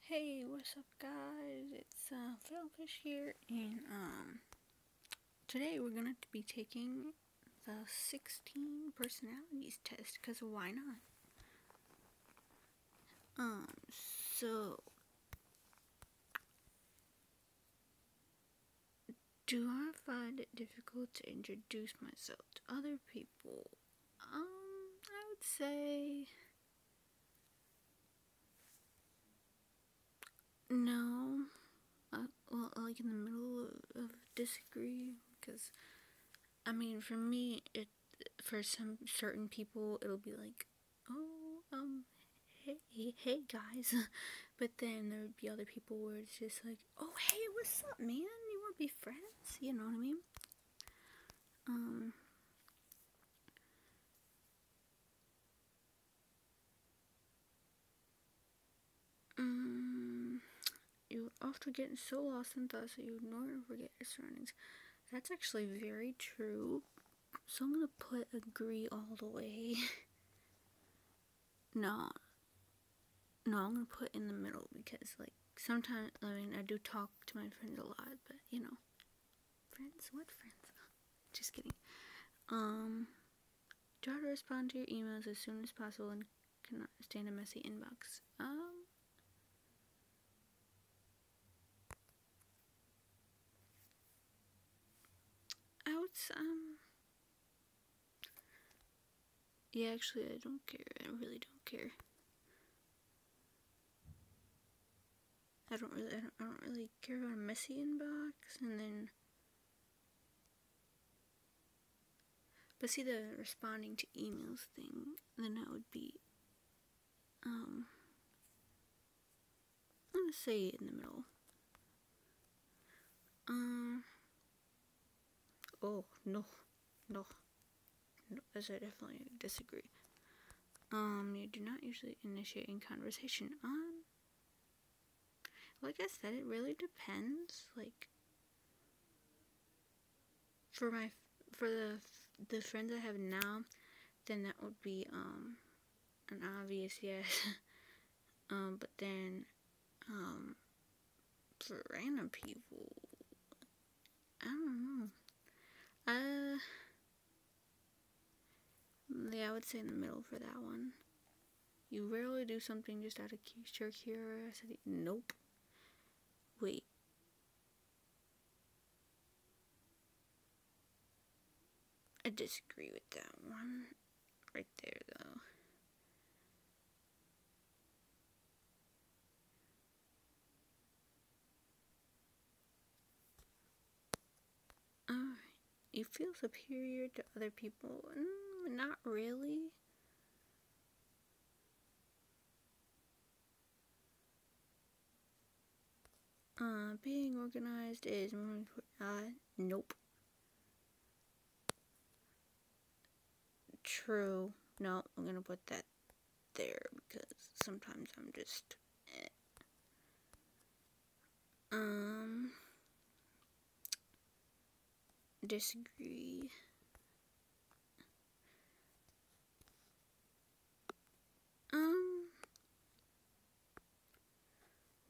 Hey, what's up, guys? It's Fiddlefish here, and today we're gonna be taking the 16 personalities test. Cause why not? So do I find it difficult to introduce myself to other people? I would say no. Well, like in the middle of disagree, because I mean, for me, for some certain people, it'll be like, oh, hey guys, but then there would be other people where it's just like, oh, hey, what's up, man? You want to be friends? You know what I mean? Um, um, you often get so lost in thoughts that you ignore and forget your surroundings. That's actually very true. So I'm gonna put agree all the way. No, no, I'm gonna put in the middle because, like, sometimes, I mean, I do talk to my friends a lot, but you know, friends? What friends? Just kidding. Try to respond to your emails as soon as possible and cannot stand a messy inbox. I would, yeah, actually, I don't care. I really don't care. I don't really care about a messy inbox, and then, but see the responding to emails thing, then that would be, I'm gonna say it in the middle. Oh, no, no, no, as I definitely disagree. You do not usually initiate in conversation. Like I said, it really depends. Like, for the friends I have now, then that would be an obvious yes. But then for random people, I don't know. Yeah, I would say in the middle for that one. You rarely do something just out of sheer curiosity. Nope. Wait. I disagree with that one. Right there, though. Alright. You feel superior to other people? Not really. Being organized is more important. Nope. True. No, I'm gonna put that there because sometimes I'm just. Disagree.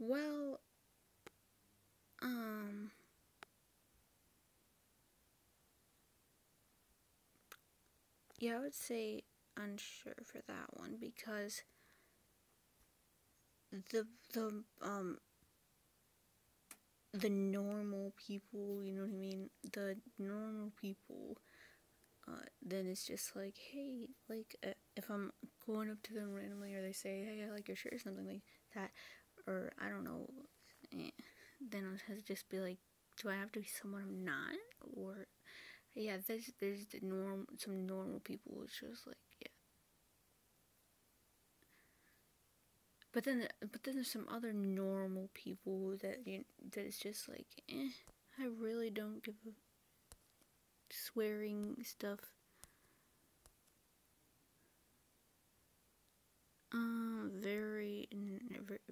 Well, yeah, I would say unsure for that one because the the normal people, you know what I mean? The normal people, then it's just like, hey, like, if I'm going up to them randomly or they say, hey, I like your shirt or something like that, or I don't know, then I'll just be like, do I have to be someone I'm not? Or, yeah, there's some normal people, it's just like, yeah. But then there's some other normal people that it's just like, I really don't give a swearing stuff.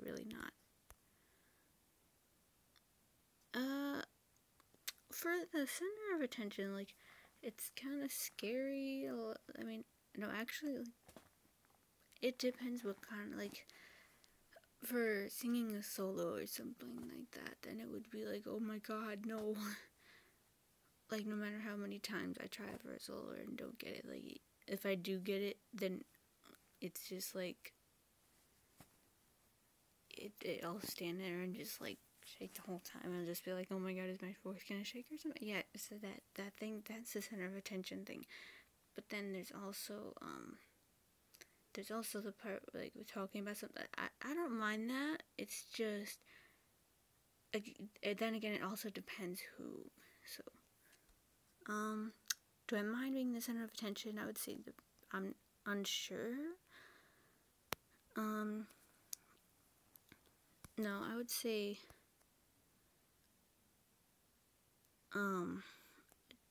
Really not. For the center of attention, like, it's kind of scary. I mean, no, actually, like, it depends what kind, like, for singing a solo or something like that, then it would be like, oh my god, no. Like, no matter how many times I try for a solo and don't get it, like, if I do get it, then it's just like, I'll stand there and just like shake the whole time and just be like, oh my god, is my voice gonna shake or something? Yeah, so that thing, that's the center of attention thing. But then there's also the part, like, we're talking about something, I don't mind that. It's just, then again, it also depends who. So, do I mind being the center of attention? I would say I'm unsure. No, I would say,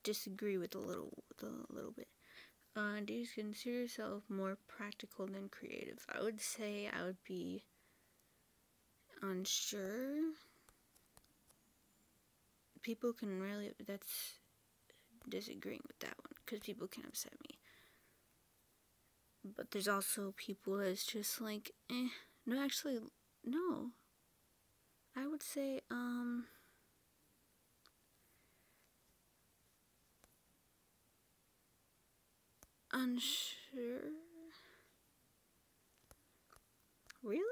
disagree with a little bit. Do you consider yourself more practical than creative? I would say I would be unsure. People can really, that's disagreeing with that one, because people can upset me. But there's also people that's just like, no, actually, no. I would say, unsure. Really?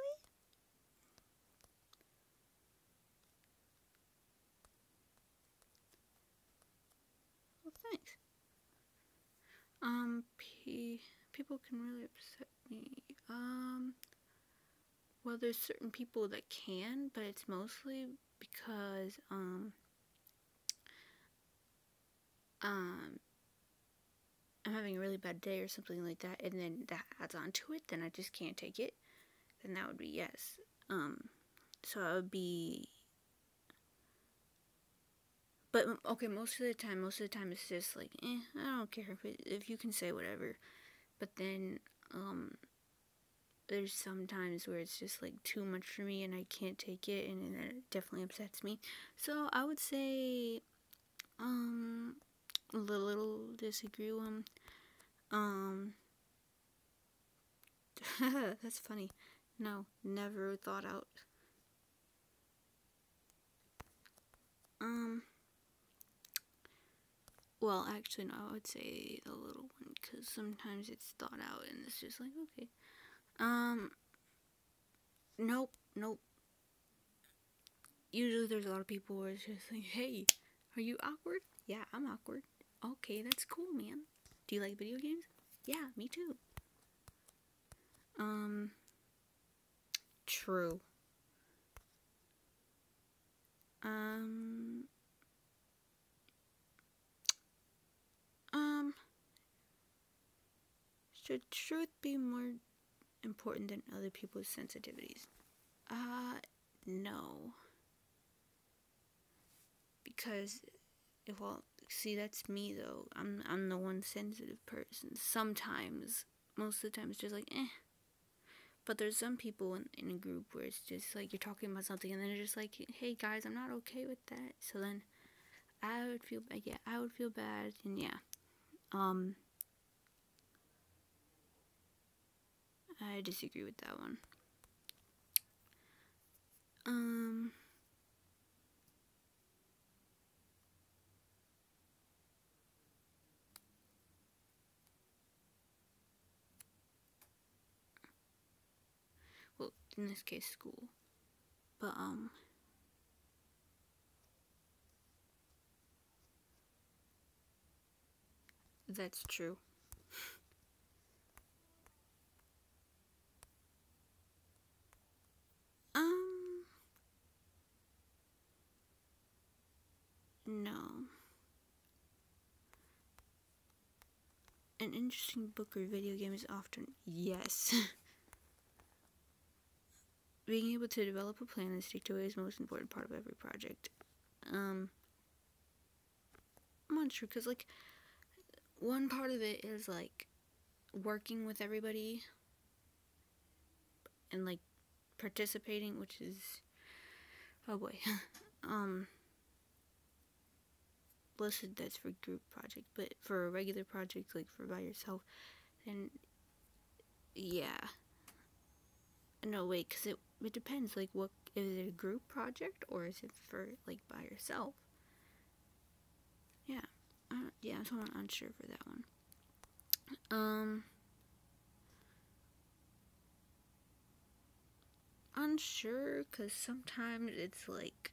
Well, thanks. People can really upset me. Well, there's certain people that can, but it's mostly because, I'm having a really bad day or something like that, and then that adds on to it, then I just can't take it, then that would be yes. So I would be, but okay, most of the time it's just like, I don't care if you can say whatever, but then, there's some times where it's just like too much for me and I can't take it, and it definitely upsets me. So I would say, a little disagree with him. That's funny. No, never thought out. Well, actually, no, I would say the little one, because sometimes it's thought out and it's just like, okay. Nope. Usually there's a lot of people where it's just like, hey, are you awkward? Yeah, I'm awkward. Okay, that's cool, man. Do you like video games? Yeah, me too. True. Should truth be more important than other people's sensitivities? No. Because, well, see, that's me though. I'm the one sensitive person. Sometimes, most of the time, it's just like, But there's some people in a group where it's just like you're talking about something and then they're just like, hey guys, I'm not okay with that. So then I would feel bad. Yeah, I would feel bad. And yeah, I disagree with that one. Well, in this case, school. But that's true. No. An interesting book or video game is often yes. Being able to develop a plan and stick to it is the most important part of every project. I'm not sure, because like one part of it is like working with everybody and like participating, which is, oh boy. Listed that's for group project, but for a regular project, like for by yourself, then yeah. No, wait, it depends. Like, what is it, a group project or is it for like by yourself? Yeah, yeah. So I'm unsure for that one. Unsure because sometimes it's like,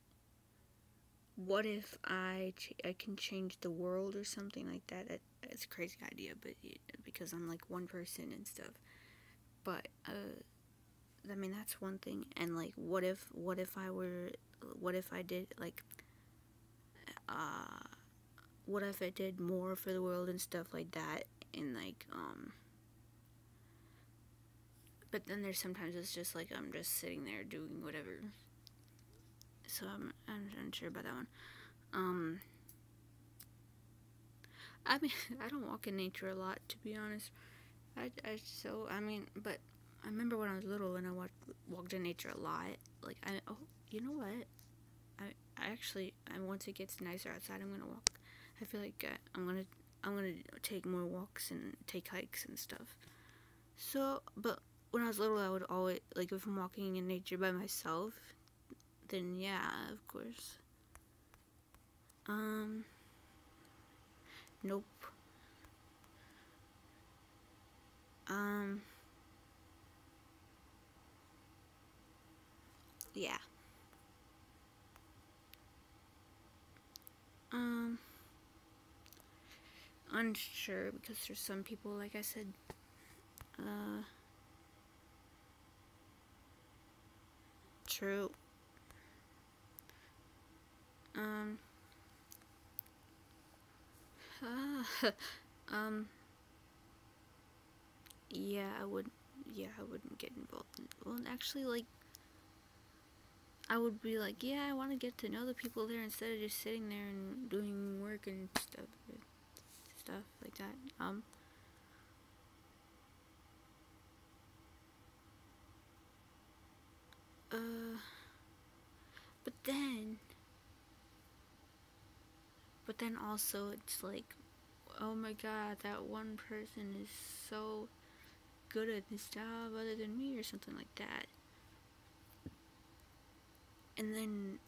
what if I can change the world or something like that? It's a crazy idea, but because I'm like one person and stuff. But I mean that's one thing. And like, what if I did like what if I did more for the world and stuff like that, and like but then there's sometimes it's just like I'm just sitting there doing whatever. So I'm unsure about that one. I mean, I don't walk in nature a lot, to be honest. I mean, but I remember when I was little and I walked in nature a lot. Like, you know what? Once it gets nicer outside, I'm gonna walk. I feel like I'm gonna take more walks and take hikes and stuff. So, but when I was little, I would always, like, if I'm walking in nature by myself, then yeah, of course. Nope. Yeah. Unsure because there's some people, like I said, true. Um, yeah, I would. Yeah, I wouldn't get involved. Well, actually, like, I would be like, yeah, I want to get to know the people there instead of just sitting there and doing work and stuff like that. Uh, but then, also it's like, oh my god, that one person is so good at this job other than me or something like that. And then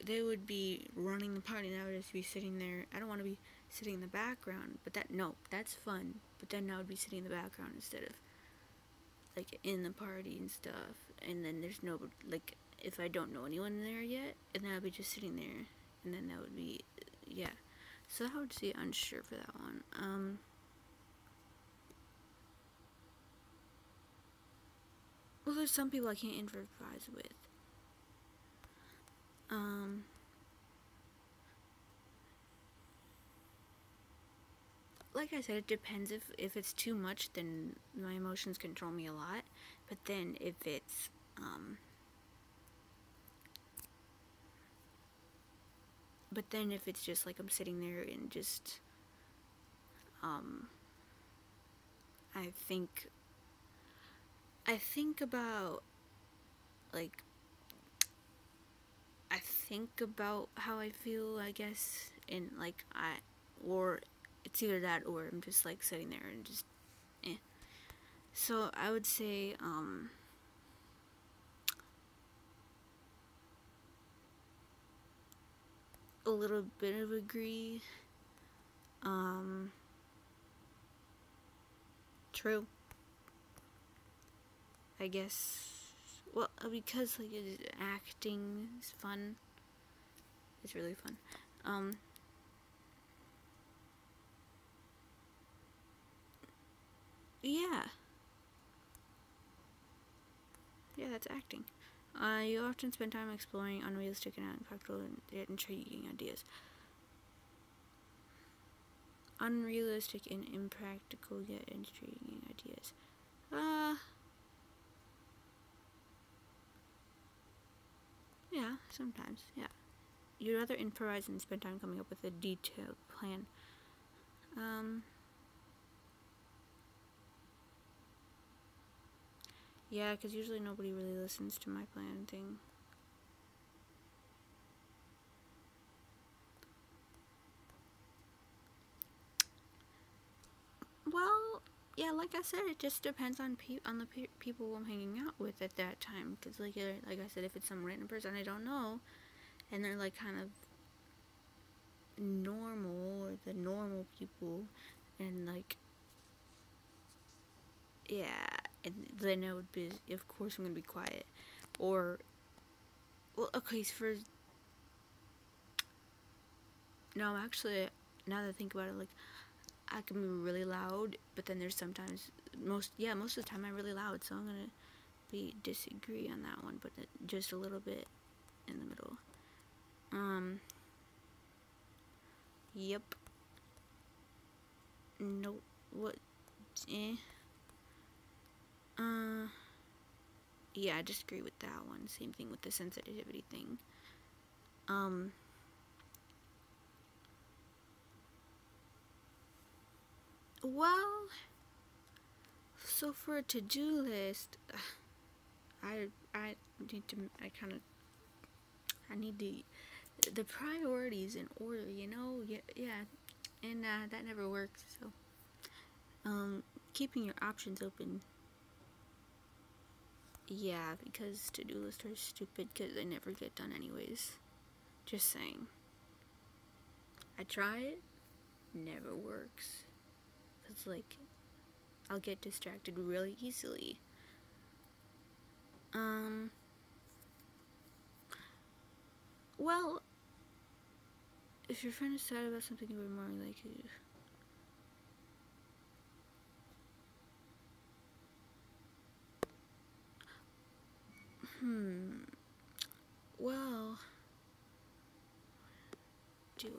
they would be running the party and I would just be sitting there. I don't want to be sitting in the background, but that's fun. But then I would be sitting in the background instead of like in the party and stuff. And then there's no, like, if I don't know anyone there yet, and then I'll be just sitting there, and then that would be, yeah. So I would say unsure for that one. Well, there's some people I can't improvise with. Like I said, it depends. If it's too much, then my emotions control me a lot. But then if it's just like I'm sitting there and just I think about, like, I think about how I feel, I guess, and like or it's either that or I'm just like sitting there and just So I would say a little bit of agree. True. I guess. Well, because like acting is fun. It's really fun. Yeah. Yeah, that's acting. You often spend time exploring unrealistic and impractical yet intriguing ideas. Unrealistic and impractical yet intriguing ideas. Yeah, sometimes, yeah. You'd rather improvise than spend time coming up with a detailed plan. Yeah, because usually nobody really listens to my plan thing. Well, yeah, like I said, it just depends on the people I'm hanging out with at that time. Because like I said, if it's some random person I don't know, and they're like kind of normal, or the normal people, and like, yeah, and then I would be, of course I'm gonna be quiet. Or, well, okay, so for, no, actually, now that I think about it, like, I can be really loud, but then there's sometimes, most of the time I'm really loud, so I'm gonna disagree on that one, but just a little bit in the middle. Yep. Nope. What? Eh. Yeah, I disagree with that one. Same thing with the sensitivity thing. Well, so for a to-do list, I need to, I need the priorities in order, you know? Yeah, and that never works, so, keeping your options open. Yeah, because to-do lists are stupid because they never get done anyways. Just saying. I try it, never works. Cause like, I'll get distracted really easily. Well, if your friend is sad about something, you would more likely. Well, do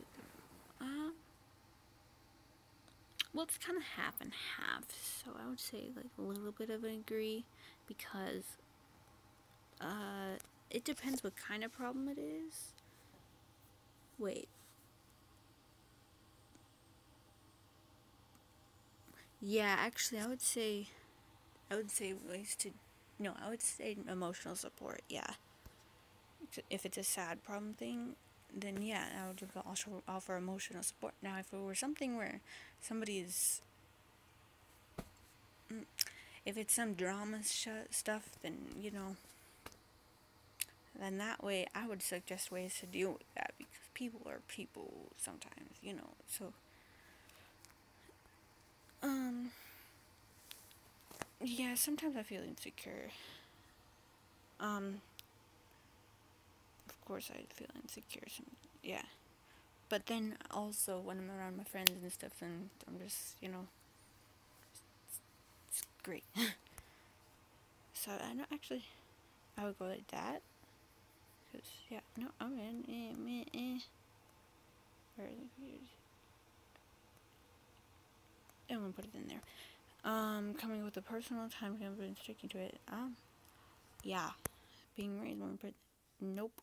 well, it's kind of half and half. So I would say like a little bit of an agree, because it depends what kind of problem it is. Wait. Yeah, actually, I would say ways to. No, I would say emotional support. Yeah. If it's a sad problem thing, then yeah, I would also offer emotional support. Now, if it were something where somebody is, if it's some drama stuff, then then that way I would suggest ways to deal with that, because people are people sometimes, So, yeah, sometimes I feel insecure. Of course I feel insecure. Yeah. But then also when I'm around my friends and stuff, then I'm just, it's great. So I know, actually, I would go like that. Cause yeah, no, I'm in. I'm gonna put it in there. Coming with a personal time commitment and sticking to it. Yeah, being raised one person. Nope.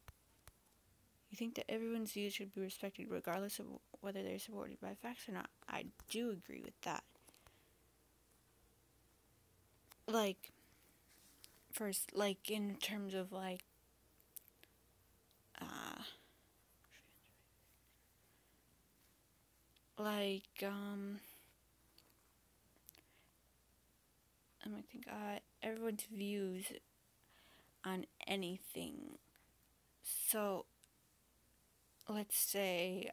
You think that everyone's views should be respected regardless of whether they're supported by facts or not. I do agree with that. Like, first, like, in terms of, like, uh, like, I might think, everyone's views on anything. So, let's say,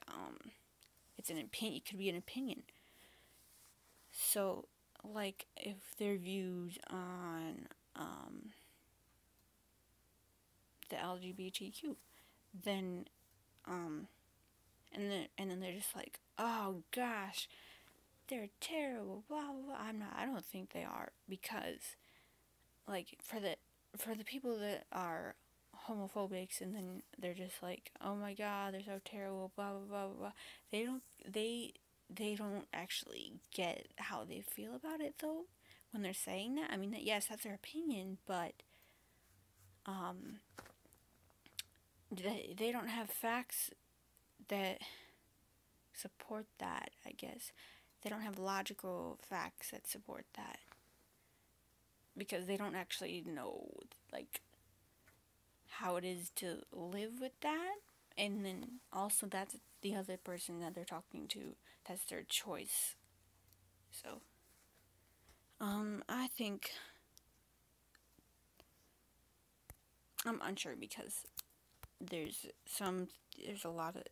it's an opinion, it could be an opinion. So, like, if their views on, the LGBTQ, then, and then they're just like, oh gosh, they're terrible, blah blah blah. I don't think they are, because like for the people that are homophobics, and then they're just like, oh my god, they're so terrible, blah blah blah blah. They don't actually get how they feel about it though when they're saying that. I mean, yes, that's their opinion, but they don't have facts that support that, I guess. They don't have logical facts that support that, because they don't actually know, like, how it is to live with that. And then also, that's the other person that they're talking to, that's their choice. So I think I'm unsure because there's there's a lot of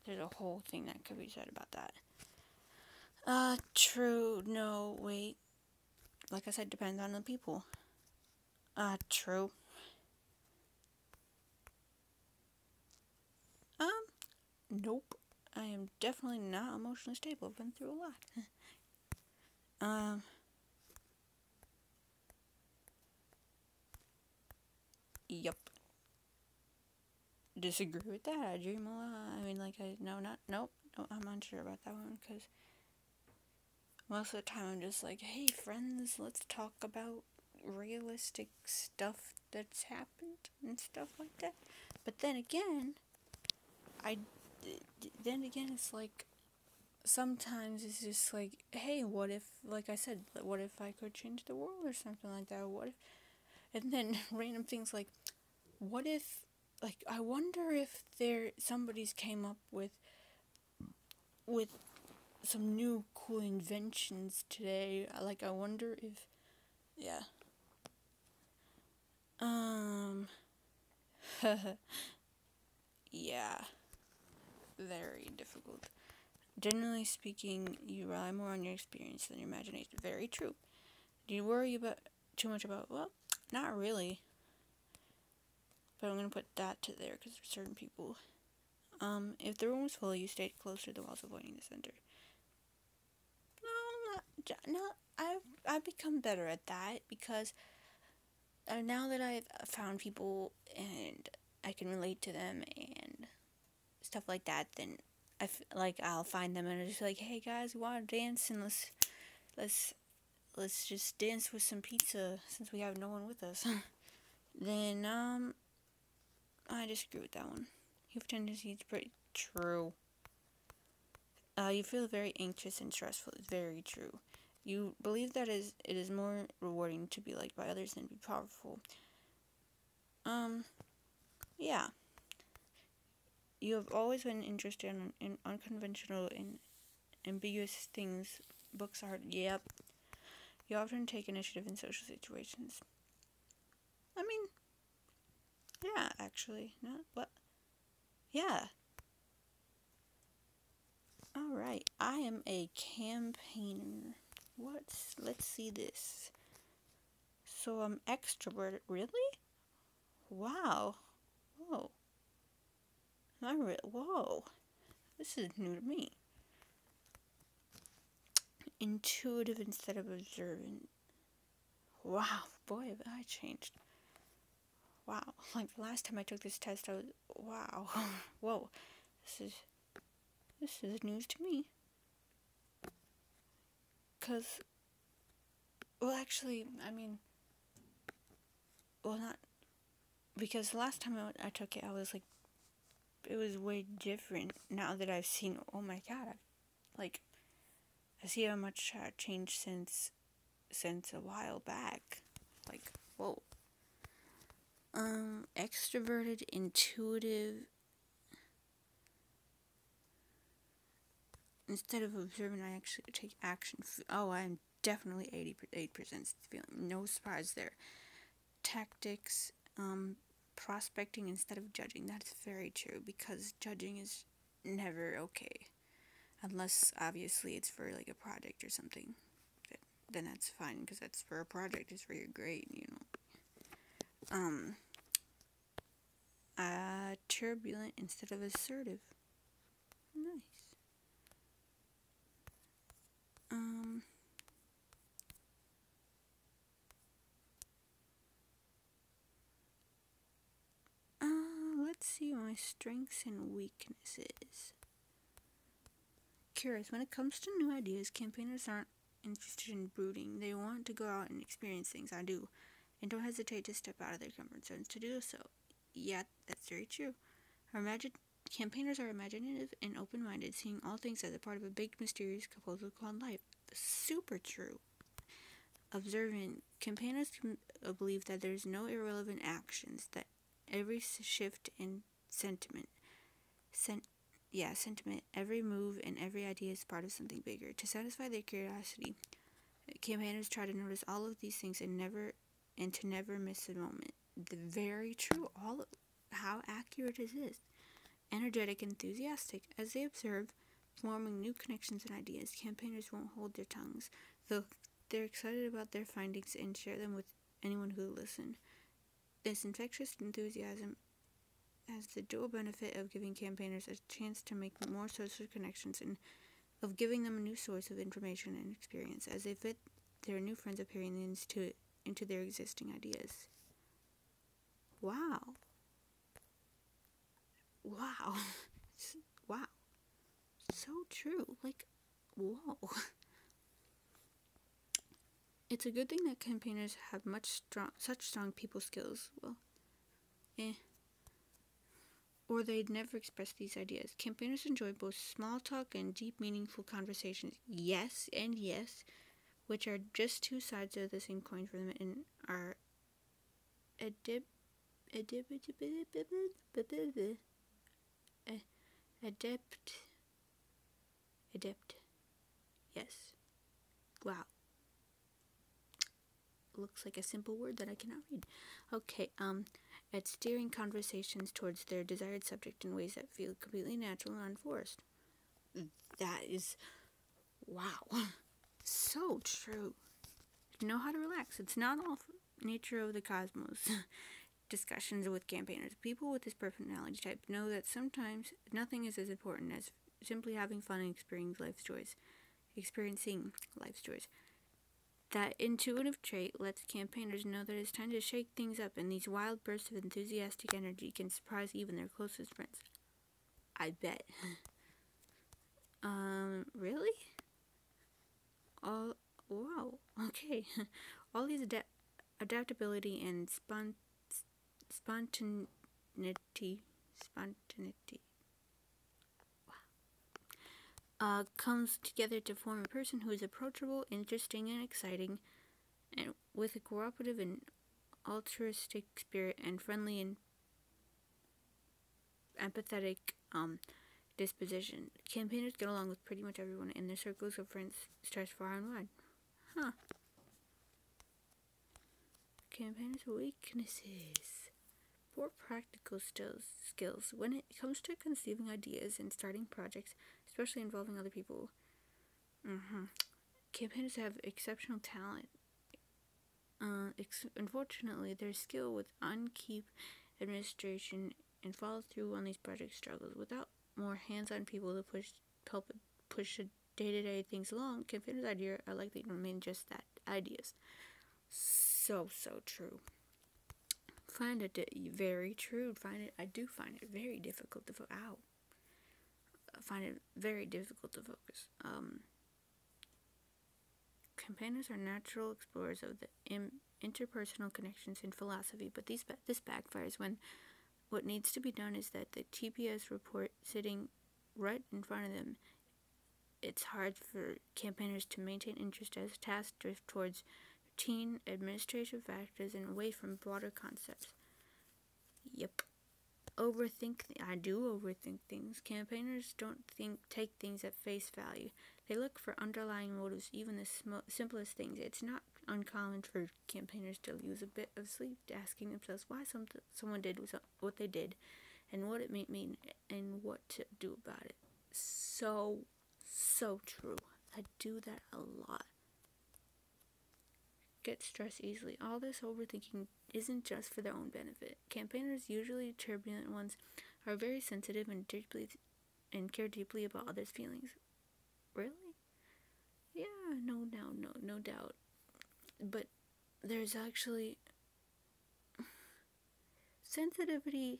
there's a whole thing that could be said about that. True. No, wait. Like I said, depends on the people. True. Um, nope. I am definitely not emotionally stable. I've been through a lot. um, Yep. Disagree with that. I dream a lot. I mean, like, nope. No, I'm unsure about that one because most of the time I'm just like, hey, friends, let's talk about realistic stuff that's happened and stuff like that. But then again, I, it's like, sometimes it's just like, hey, what if, like I said, what if I could change the world or something like that? What if, and then random things like, what if, like, I wonder if somebody's came up with some new cool inventions today. Like, I wonder if, yeah. Yeah, very difficult. Generally speaking, you rely more on your experience than your imagination. Very true. Do you worry about too much about? Well, not really. But I'm gonna put that to there because there's certain people. If the room was full, you stayed closer to the walls, avoiding the center. No, I've become better at that because now that I've found people and I can relate to them and stuff like that, then I'll find them and I'm just like, hey guys, we want to dance and let's let's just dance with some pizza since we have no one with us. Then I disagree with that one. You have tendencies, pretty true. You feel very anxious and stressful. It's very true. You believe that it is more rewarding to be liked by others than be powerful. Yeah. You have always been interested in unconventional and ambiguous things. Books are, yep. You often take initiative in social situations. I mean, yeah, actually. Not what? Yeah. Alright. I am a campaigner. Let's see this. So I'm extroverted. Really? Wow. Whoa. Whoa. This is new to me. Intuitive instead of observant. Wow. Boy, have I changed. Wow. Like the last time I took this test, I was, wow. Whoa. This is news to me. Cause, well, actually, I mean, well, not, because the last time I took it, I was like, it was way different. Now that I've seen, oh my god, I see how much changed since a while back. Like, whoa. Extroverted, intuitive. Instead of observing, I actually take action. Oh, I'm definitely 88% feeling. No surprise there. Tactics, prospecting instead of judging. That's very true because judging is never okay. Unless, obviously, it's for, like, a project or something. Then that's fine because that's for a project. It's for your grade, you know. Turbulent instead of assertive. Nice. Let's see my strengths and weaknesses. Curious. When it comes to new ideas, campaigners aren't interested in brooding. They want to go out and experience things. I do. And don't hesitate to step out of their comfort zones to do so. Yeah, that's very true. Campaigners are imaginative and open-minded, seeing all things as a part of a big, mysterious proposal called life. Super true. Observant. Campaigners believe that there's no irrelevant actions, that every shift in sentiment, every move and every idea is part of something bigger. To satisfy their curiosity, Campaigners try to notice all of these things and to never miss a moment. Very true. How accurate is this? Energetic, enthusiastic. As they observe, forming new connections and ideas, campaigners won't hold their tongues, though they're excited about their findings and share them with anyone who will listen. This infectious enthusiasm has the dual benefit of giving campaigners a chance to make more social connections and of giving them a new source of information and experience as they fit their new friends' opinions into their existing ideas. Wow. Wow. Wow. So true. Like, whoa. It's a good thing that campaigners have such strong people skills. Well, or they'd never express these ideas. Campaigners enjoy both small talk and deep, meaningful conversations. Yes and yes, which are just two sides of the same coin for them and are adept. Yes. Wow. Looks like a simple word that I cannot read. Okay, at steering conversations towards their desired subject in ways that feel completely natural and unforced. That is, wow, so true. Know how to relax. It's not all nature of the cosmos. Discussions with campaigners. People with this personality type know that sometimes nothing is as important as simply having fun and experiencing life's joys. That intuitive trait lets campaigners know that it's time to shake things up, and these wild bursts of enthusiastic energy can surprise even their closest friends. I bet. Really? Wow. Okay. All these adaptability and spontaneity. Comes together to form a person who is approachable, interesting, and exciting, and with a cooperative and altruistic spirit and friendly and empathetic disposition. Campaigners get along with pretty much everyone, and their circles of friends stretch far and wide. Huh. Campaigners' weaknesses. Poor practical skills. When it comes to conceiving ideas and starting projects, especially involving other people, campaigners have exceptional talent. Unfortunately, their skill with unkeep administration and follow through on these projects struggles. Without more hands-on people to help push day-to-day things along, campaigners' ideas are likely to remain just that, ideas. So true. Very true. I do find it very difficult to focus. Campaigners are natural explorers of the interpersonal connections in philosophy, but this backfires when what needs to be done is that the TPS report sitting right in front of them. It's hard for campaigners to maintain interest as tasks drift towards routine administrative factors and away from broader concepts. Yep. I do overthink things. Campaigners don't take things at face value. They look for underlying motives, even the simplest things. It's not uncommon for campaigners to lose a bit of sleep asking themselves why someone did what they did and what it may mean and what to do about it. So true. I do that a lot. Get stressed easily. All this overthinking isn't just for their own benefit. Campaigners, usually turbulent ones, are very sensitive and care deeply about others' feelings. Really? Yeah, no doubt. But there's actually sensitivity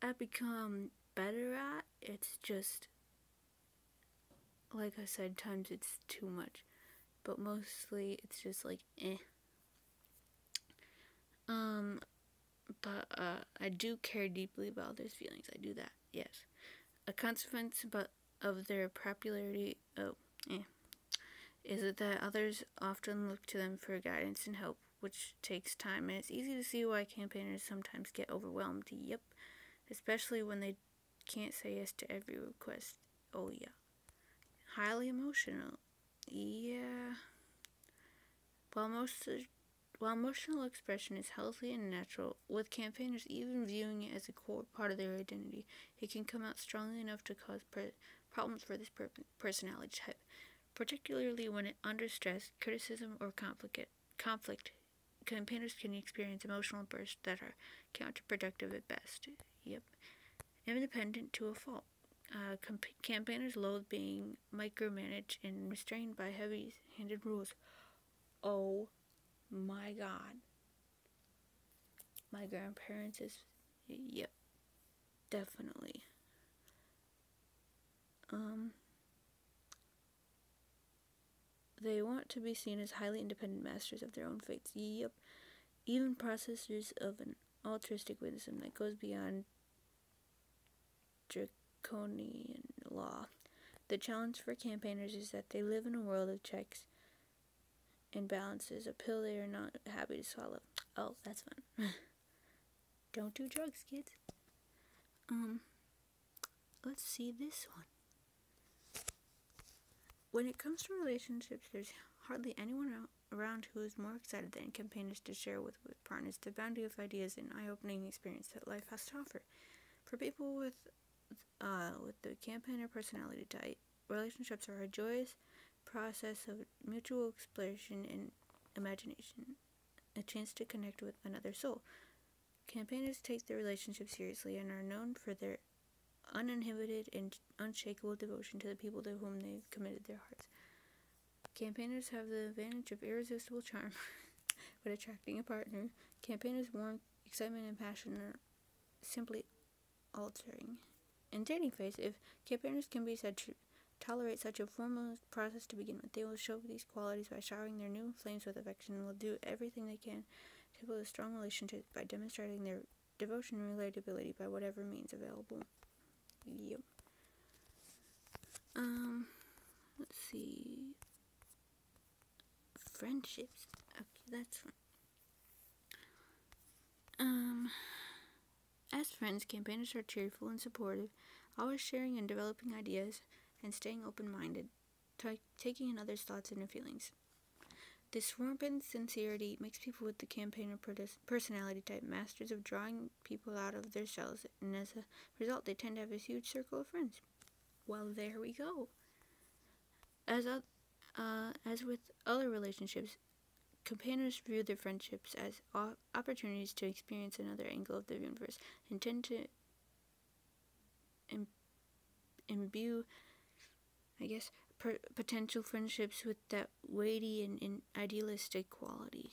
I've become better at. It's just, like I said, times it's too much. But mostly it's just like, But I do care deeply about others' feelings. I do that, yes. A consequence of their popularity, is it that others often look to them for guidance and help, which takes time. And it's easy to see why campaigners sometimes get overwhelmed. Yep. Especially when they can't say yes to every request. Oh, yeah. Highly emotional. Yeah. While most while emotional expression is healthy and natural, with campaigners even viewing it as a core part of their identity, it can come out strongly enough to cause problems for this personality type, particularly when under stress, criticism, or conflict. Campaigners can experience emotional bursts that are counterproductive at best. Yep, independent to a fault. Campaigners loathe being micromanaged and restrained by heavy-handed rules. Oh my god. My grandparents is, yep, definitely. They want to be seen as highly independent masters of their own fates. Yep, even processors of an altruistic wisdom that goes beyond draconian law. The challenge for campaigners is that they live in a world of checks and balances, a pill they are not happy to swallow. Oh, that's fun. Don't do drugs, kids. Let's see this one. When it comes to relationships, there's hardly anyone around who is more excited than campaigners to share with partners the bounty of ideas and eye-opening experience that life has to offer. For people with the campaigner personality type, relationships are a joyous process of mutual exploration and imagination, a chance to connect with another soul. Campaigners take their relationships seriously and are known for their uninhibited and unshakable devotion to the people to whom they've committed their hearts. Campaigners have the advantage of irresistible charm when attracting a partner. Campaigners' warmth, excitement, and passion are simply altering. In dating phase, if campaigners can be said to tolerate such a formal process to begin with, they will show these qualities by showering their new flames with affection and will do everything they can to build a strong relationship by demonstrating their devotion and relatability by whatever means available. Yep. Let's see. Friendships. Okay, that's fun. As friends, campaigners are cheerful and supportive, always sharing and developing ideas, and staying open-minded, taking in others' thoughts and feelings. This warmth and sincerity makes people with the campaigner personality type masters of drawing people out of their shells, and as a result, they tend to have a huge circle of friends. Well, there we go. As with other relationships, campaigners view their friendships as opportunities to experience another angle of the universe and tend to imbue, potential friendships with that weighty and idealistic quality.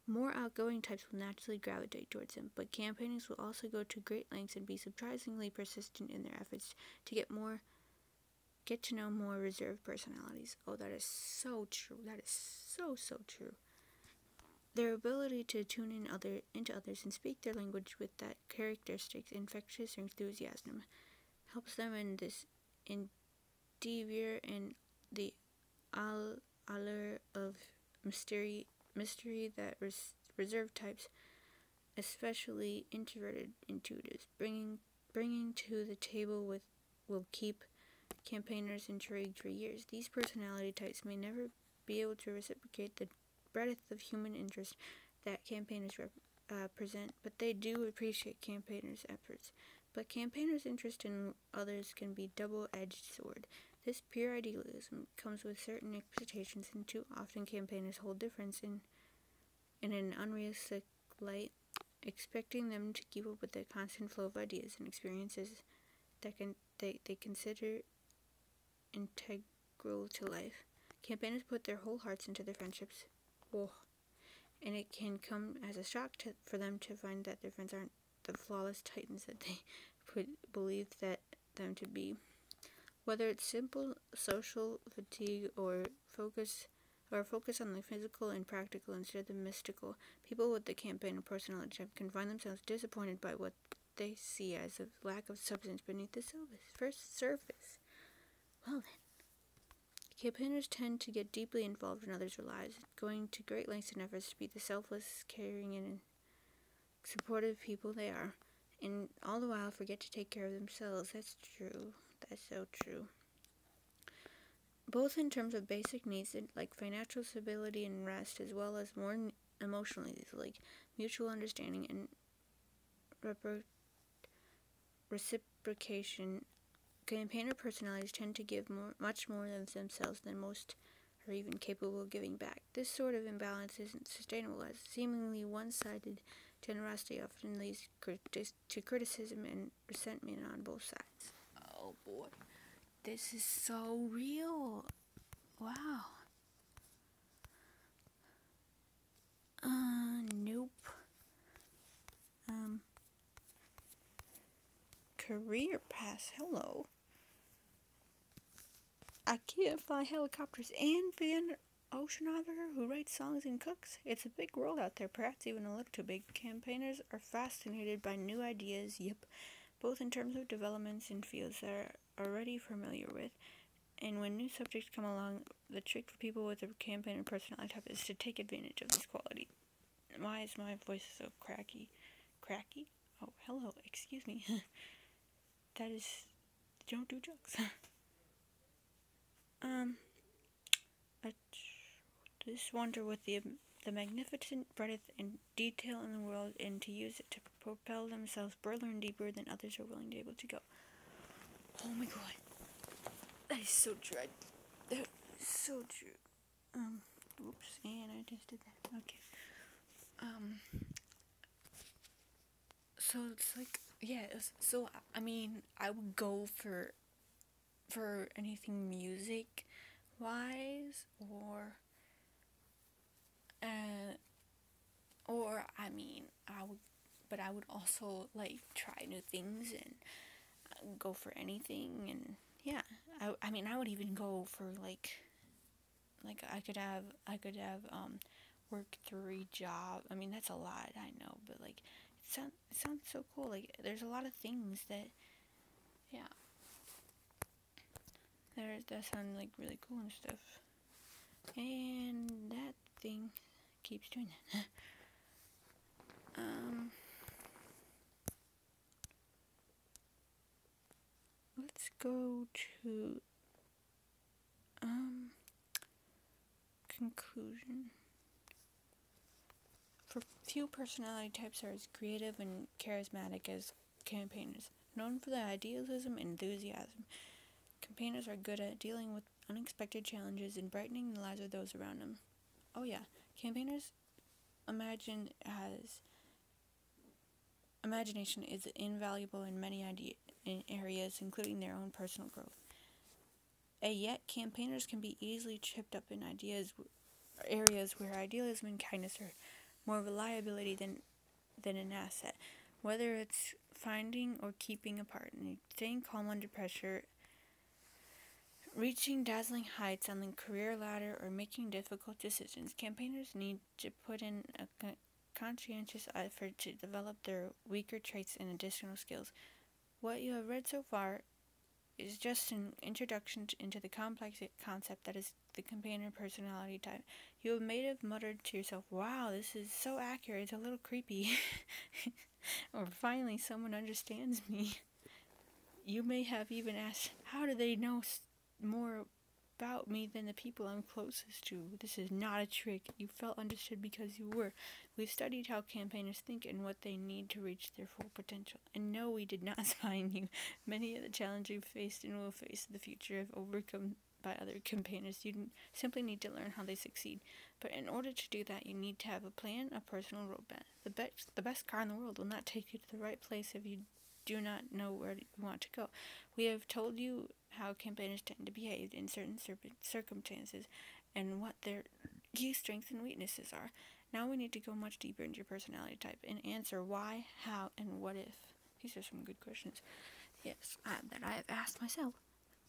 More outgoing types will naturally gravitate towards them, but campaigners will also go to great lengths and be surprisingly persistent in their efforts to get to know more reserved personalities. Oh, that is so true. That is so true. Their ability to tune into others and speak their language with that characteristic infectious enthusiasm helps them in this endeavor and the allure of mystery that reserved types, especially introverted intuitives, bringing to the table will keep campaigners intrigued for years. These personality types may never be able to reciprocate the breadth of human interest that campaigners present, but they do appreciate campaigners' efforts. But campaigners' interest in others can be a double-edged sword. This pure idealism comes with certain expectations, and too often campaigners hold difference in an unrealistic light, expecting them to keep up with the constant flow of ideas and experiences that they consider integral to life. Campaigners put their whole hearts into their friendships. Whoa. And it can come as a shock for them to find that their friends aren't the flawless titans that they believe them to be. Whether it's simple social fatigue or focus on the physical and practical instead of the mystical, people with the campaigner personality type can find themselves disappointed by what they see as a lack of substance beneath the surface. Well then, campaigners tend to get deeply involved in others' lives, going to great lengths and efforts to be the selfless, caring, and supportive people they are, and all the while forget to take care of themselves. That's true. That's so true. both in terms of basic needs like financial stability and rest, as well as more emotional needs like mutual understanding and reciprocation. Campaigner personalities tend to give much more of themselves than most are even capable of giving back. This sort of imbalance isn't sustainable, as seemingly one-sided generosity often leads to criticism and resentment on both sides. Oh boy, this is so real. Wow. Nope. Career path. Hello. I can't fly helicopters and be an oceanographer who writes songs and cooks. It's a big world out there, perhaps even a little too big. Campaigners are fascinated by new ideas, both in terms of developments in fields that are already familiar with, and when new subjects come along. The trick for people with a campaigner personality type is to take advantage of this quality. Why is my voice so cracky? Cracky? Oh, hello, excuse me. That is, don't do jokes. I just wonder with the magnificent breadth and detail in the world, and to use it to propel themselves further and deeper than others are willing to be able to go. Oh my god. That is so true. That is so true. Oops, and I just did that. Okay. So it's like, yeah, so, I mean, I would go for anything music wise, or I mean, I would also like try new things and go for anything. And yeah, I mean, I would even go for like I could have work 3 jobs. I mean, that's a lot, I know, but like it sounds so cool. Like there's a lot of things that, yeah, that sound like really cool and stuff. And that thing keeps doing that. Let's go to conclusion. For few personality types are as creative and charismatic as campaigners. Known for their idealism and enthusiasm, campaigners are good at dealing with unexpected challenges and brightening the lives of those around them. Oh yeah, campaigners imagination is invaluable in many areas, including their own personal growth. And yet, campaigners can be easily tripped up in areas where idealism and kindness are more reliability than an asset. Whether it's finding or keeping a partner, staying calm under pressure, reaching dazzling heights on the career ladder, or making difficult decisions, campaigners need to put in a conscientious effort to develop their weaker traits and additional skills. What you have read so far is just an introduction into the complex concept that is the campaigner personality type. You may have muttered to yourself, wow, this is so accurate, it's a little creepy. Or finally, someone understands me. You may have even asked, how do they know more about me than the people I'm closest to? This is not a trick. You felt understood because you were. We've studied how campaigners think and what they need to reach their full potential. And no, we did not spy on you. Many of the challenges you've faced and will face in the future have overcome by other campaigners. You simply need to learn how they succeed. But in order to do that, you need to have a plan, a personal roadmap. The best car in the world will not take you to the right place if you do not know where you want to go. We have told you how campaigners tend to behave in certain circumstances and what their key strengths and weaknesses are. Now we need to go much deeper into your personality type and answer why, how, and what if. These are some good questions. Yes, that I have asked myself.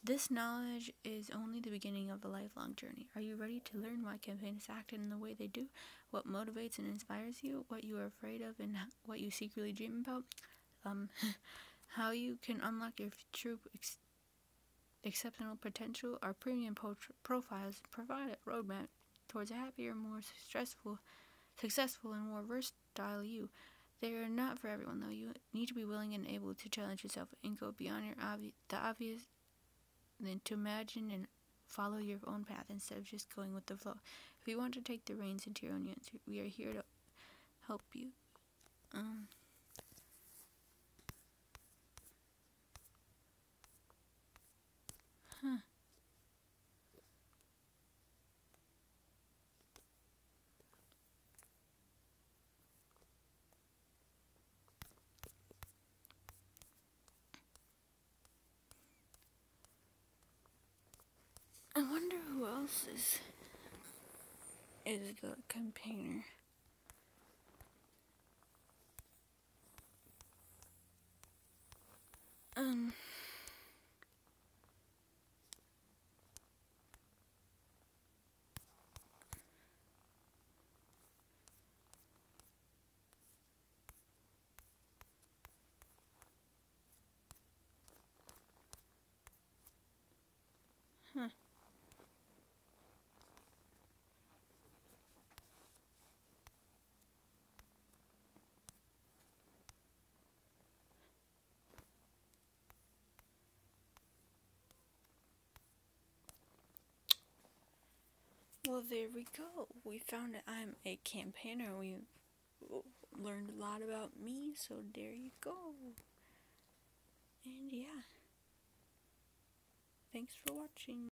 This knowledge is only the beginning of a lifelong journey. Are you ready to learn why campaigners act in the way they do? What motivates and inspires you? What you are afraid of and what you secretly dream about? How you can unlock your true exceptional potential. Our premium profiles provide a roadmap towards a happier, more successful, and more versatile you. They are not for everyone, though. You need to be willing and able to challenge yourself and go beyond the obvious, than to imagine and follow your own path instead of just going with the flow. If you want to take the reins into your own hands, we are here to help you. I wonder who else is the campaigner. Well, there we go. We found that I'm a campaigner. We learned a lot about me, so there you go. And yeah. Thanks for watching.